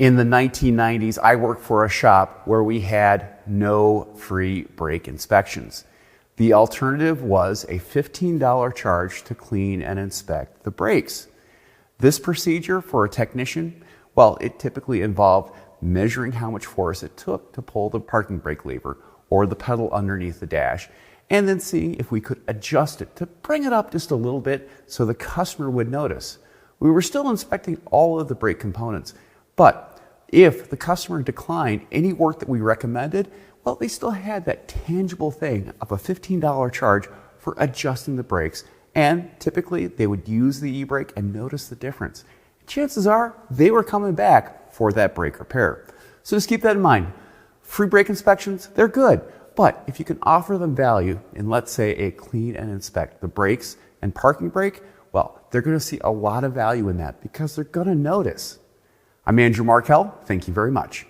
In the 1990s, I worked for a shop where we had no free brake inspections. The alternative was a $15 charge to clean and inspect the brakes. This procedure for a technician, well, it typically involved measuring how much force it took to pull the parking brake lever or the pedal underneath the dash, and then seeing if we could adjust it to bring it up just a little bit so the customer would notice. We were still inspecting all of the brake components, but if the customer declined any work that we recommended, well, they still had that tangible thing of a $15 charge for adjusting the brakes, and typically they would use the e-brake and notice the difference. Chances are they were coming back for that brake repair. So just keep that in mind. Free brake inspections, they're good, but if you can offer them value in, let's say, a clean and inspect the brakes and parking brake, well, they're going to see a lot of value in that because they're going to notice. I'm Manager Markel. Thank you very much.